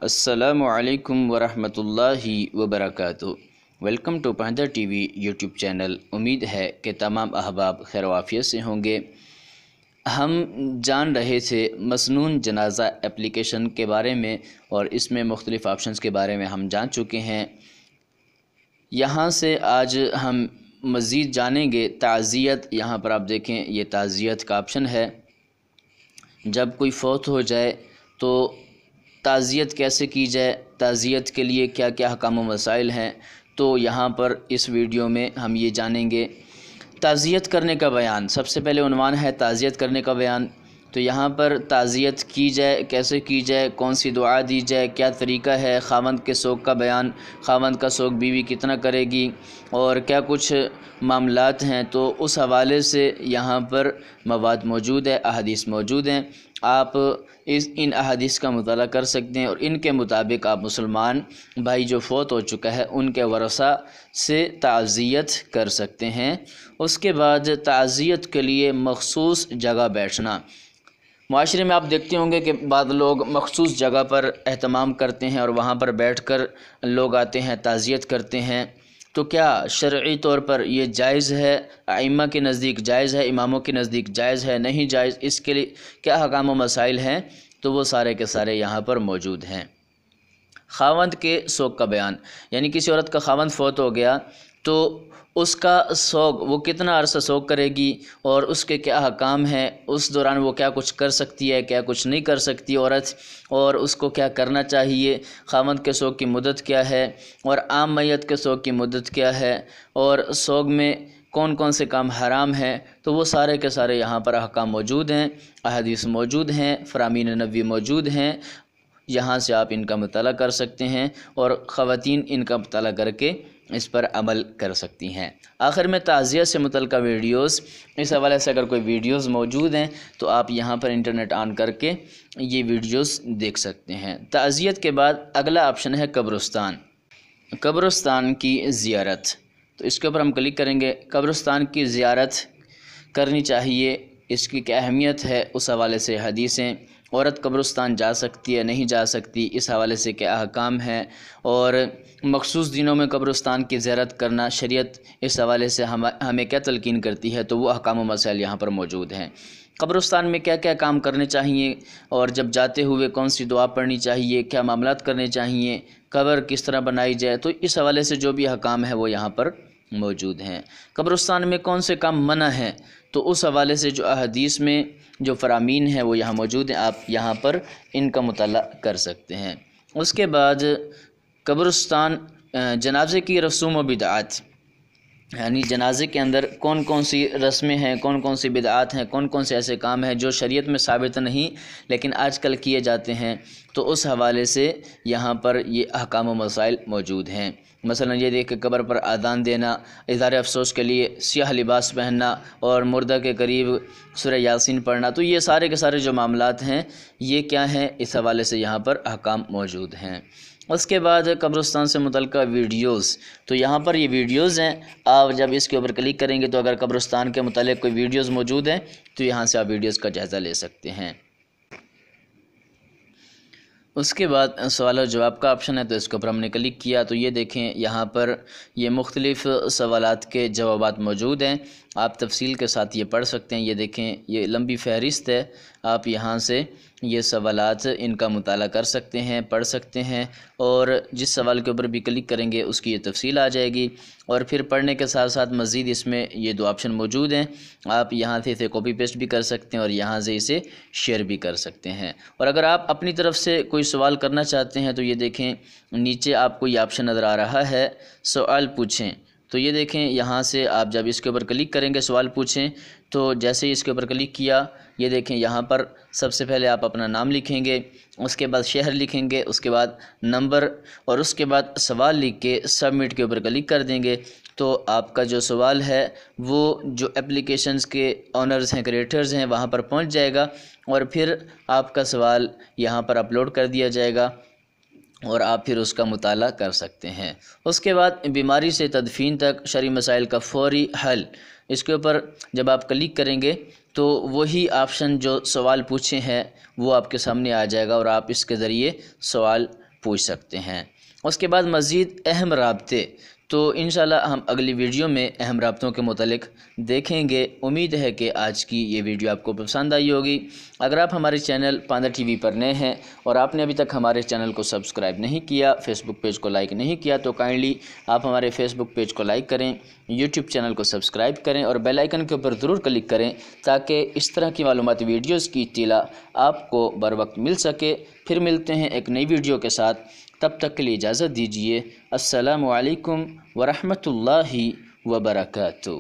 السلام علیکم ورحمۃ اللہ وبرکاتہ۔ ویلکم ٹو پہندر ٹی وی یوٹیوب چینل۔ امید ہے کہ تمام احباب خیر و عافیت سے ہوں گے۔ ہم جان رہے تھے مسنون جنازہ اپلیکیشن کے بارے میں، اور اس میں مختلف آپشنز کے بارے میں ہم جان چکے ہیں۔ یہاں سے آج ہم مزید جانیں گے تعزیت۔ یہاں پر آپ دیکھیں، یہ تعزیت کا آپشن ہے۔ جب کوئی فوت ہو جائے تو تعزیت کیسے کی جائے، تعزیت کے لیے کیا کیا احکام و مسائل ہیں، تو یہاں پر اس ویڈیو میں ہم یہ جانیں گے۔ تعزیت کرنے کا بیان، سب سے پہلے عنوان ہے تعزیت کرنے کا بیان۔ تو یہاں پر تعزیت کی جائے، کیسے کی جائے، کون سی دعا دی جائے، کیا طریقہ ہے، خاوند کے سوگ کا بیان، خاوند کا سوگ بیوی کتنا کرے گی، اور کیا کچھ معاملات ہیں، تو اس حوالے سے یہاں پر مواد موجود ہے، احادیث موجود ہیں۔ آپ ان احادیث کا مطالعہ کر سکتے ہیں، اور ان کے مطابق آپ مسلمان بھائی جو فوت ہو چکا ہے ان کے ورثاء سے تعزیت کر سکتے ہیں۔ اس کے بعد تعزیت کے لیے مخصوص جگہ بیٹھنا۔ معاشرے میں آپ دیکھتے ہوں گے کہ بعض لوگ مخصوص جگہ پر اہتمام کرتے ہیں اور وہاں پر بیٹھ کر لوگ آتے ہیں، تعزیت کرتے ہیں۔ تو کیا شرعی طور پر یہ جائز ہے؟ ائمہ کے نزدیک جائز ہے، اماموں کے نزدیک جائز ہے، نہیں جائز؟ اس کے لیے کیا احکام و مسائل ہیں، تو وہ سارے کے سارے یہاں پر موجود ہیں۔ خاوند کے سوگ کا بیان، یعنی کسی عورت کا خاوند فوت ہو گیا تو اس کا سوگ، وہ کتنا عرصہ سوگ کرے گی، اور اس کے کیا احکام ہیں، اس دوران وہ کیا کچھ کر سکتی ہے، کیا کچھ نہیں کر سکتی عورت، اور اس کو کیا کرنا چاہیے، خاوند کے سوگ کی مدت کیا ہے، اور عام میت کے سوگ کی مدت کیا ہے، اور سوگ میں کون کون سے کام حرام ہیں، تو وہ سارے کے سارے یہاں پر احکام موجود ہیں، احادیث موجود ہیں، فرامین نبوی موجود ہیں۔ یہاں سے آپ ان کا مطالعہ کر سکتے ہیں، اور خواتین ان کا مطالعہ کر کے اس پر عمل کر سکتی ہیں۔ آخر میں تعزیت سے متعلقہ ویڈیوز، اس حوالے سے اگر کوئی ویڈیوز موجود ہیں تو آپ یہاں پر انٹرنیٹ آن کر کے یہ ویڈیوز دیکھ سکتے ہیں۔ تعزیت کے بعد اگلا آپشن ہے قبرستان۔ قبرستان کی زیارت، تو اس کے اوپر ہم کلک کریں گے۔ قبرستان کی زیارت کرنی چاہیے، اس کی کیا اہمیت ہے، اس حوالے سے حدیثیں، عورت قبرستان جا سکتی ہے نہیں جا سکتی، اس حوالے سے کیا احکام ہیں، اور مخصوص دنوں میں قبرستان کی زیارت کرنا شریعت اس حوالے سے ہمیں کیا تلقین کرتی ہے، تو وہ احکام و مسائل یہاں پر موجود ہیں۔ قبرستان میں کیا کیا کام کرنے چاہیے، اور جب جاتے ہوئے کون سی دعا پڑھنی چاہیے، کیا معاملات کرنے چاہیے، قبر کس طرح بنائی جائے، تو اس حوالے سے جو بھی احکام ہے وہ یہاں پر موجود ہیں۔ قبرستان میں کون سے کام منع ہیں، تو اس حوالے سے جو احادیث میں جو فرامین ہیں وہ یہاں موجود ہیں، آپ یہاں پر ان کا مطالعہ کر سکتے ہیں۔ اس کے بعد قبرستان، جنازے کی رسوم و بدعات، یعنی جنازے کے اندر کون کون سی رسمیں ہیں، کون کون سی بدعات ہیں، کون کون سے ایسے کام ہیں جو شریعت میں ثابت نہیں لیکن آج کل کیے جاتے ہیں، تو اس حوالے سے یہاں پر یہ احکام و مسائل موجود ہیں۔ مثلا یہ دیکھ کہ قبر پر آذان دینا، اظہار افسوس کے لیے سیاہ لباس پہننا، اور مردہ کے قریب سورہ یاسین پڑھنا، تو یہ سارے کے سارے جو معاملات ہیں یہ کیا ہیں، اس حوالے سے یہاں پر احکام موجود ہیں۔ اس کے بعد قبرستان سے متعلقہ ویڈیوز، تو یہاں پر یہ ویڈیوز ہیں، آپ جب اس کے اوپر کلک کریں گے تو اگر قبرستان کے متعلق کوئی ویڈیوز موجود ہیں تو یہاں سے آپ ویڈیوز کا جائزہ لے سکتے ہیں۔ اس کے بعد سوال و جواب کا آپشن ہے، تو اس کے اوپر ہم نے کلک کیا تو یہ دیکھیں یہاں پر یہ مختلف سوالات کے جوابات موجود ہیں، آپ تفصیل کے ساتھ یہ پڑھ سکتے ہیں۔ یہ دیکھیں، یہ لمبی فہرست ہے، آپ یہاں سے یہ سوالات ان کا مطالعہ کر سکتے ہیں، پڑھ سکتے ہیں، اور جس سوال کے اوپر بھی کلک کریں گے اس کی یہ تفصیل آ جائے گی، اور پھر پڑھنے کے ساتھ ساتھ مزید اس میں یہ دو آپشن موجود ہیں، آپ یہاں سے اسے کاپی پیسٹ بھی کر سکتے ہیں اور یہاں سے اسے شیئر بھی کر سکتے ہیں۔ اور اگر آپ اپنی طرف سے کوئی سوال کرنا چاہتے ہیں تو یہ دیکھیں نیچے آپ کو یہ آپشن نظر آ رہا ہے، سوال پوچھیں، تو یہ دیکھیں یہاں سے آپ جب اس کے اوپر کلک کریں گے سوال پوچھیں، تو جیسے ہی اس کے اوپر کلک کیا یہ دیکھیں یہاں پر سب سے پہلے آپ اپنا نام لکھیں گے، اس کے بعد شہر لکھیں گے، اس کے بعد نمبر، اور اس کے بعد سوال لکھ کے سبمٹ کے اوپر کلک کر دیں گے، تو آپ کا جو سوال ہے وہ جو اپلیکیشنز کے آنرز ہیں، کریٹرز ہیں، وہاں پر پہنچ جائے گا، اور پھر آپ کا سوال یہاں پر اپلوڈ کر دیا جائے گا، اور آپ پھر اس کا مطالعہ کر سکتے ہیں۔ اس کے بعد بیماری سے تدفین تک شرعی مسائل کا فوری حل، اس کے اوپر جب آپ کلک کریں گے تو وہی آپشن جو سوال پوچھے ہیں وہ آپ کے سامنے آ جائے گا، اور آپ اس کے ذریعے سوال پوچھ سکتے ہیں۔ اس کے بعد مزید اہم رابطے تو انشاءاللہ ہم اگلی ویڈیو میں اہم رابطوں کے متعلق دیکھیں گے۔ امید ہے کہ آج کی یہ ویڈیو آپ کو پسند آئی ہوگی۔ اگر آپ ہمارے چینل پاندہ ٹی وی پر نئے ہیں اور آپ نے ابھی تک ہمارے چینل کو سبسکرائب نہیں کیا، فیس بک پیج کو لائک نہیں کیا، تو کائنڈلی آپ ہمارے فیس بک پیج کو لائک کریں، یوٹیوب چینل کو سبسکرائب کریں اور بیل آئیکن کے اوپر ضرور کلک کریں تاکہ اس طرح کی معلوماتی ویڈیوز کی اطلاع آپ کو بر وقت مل سکے۔ پھر ملتے ہیں ایک نئی ویڈیو کے ساتھ، تب تک کے لیے اجازت دیجیے۔ السلام علیکم ورحمۃ اللہ وبرکاتہ۔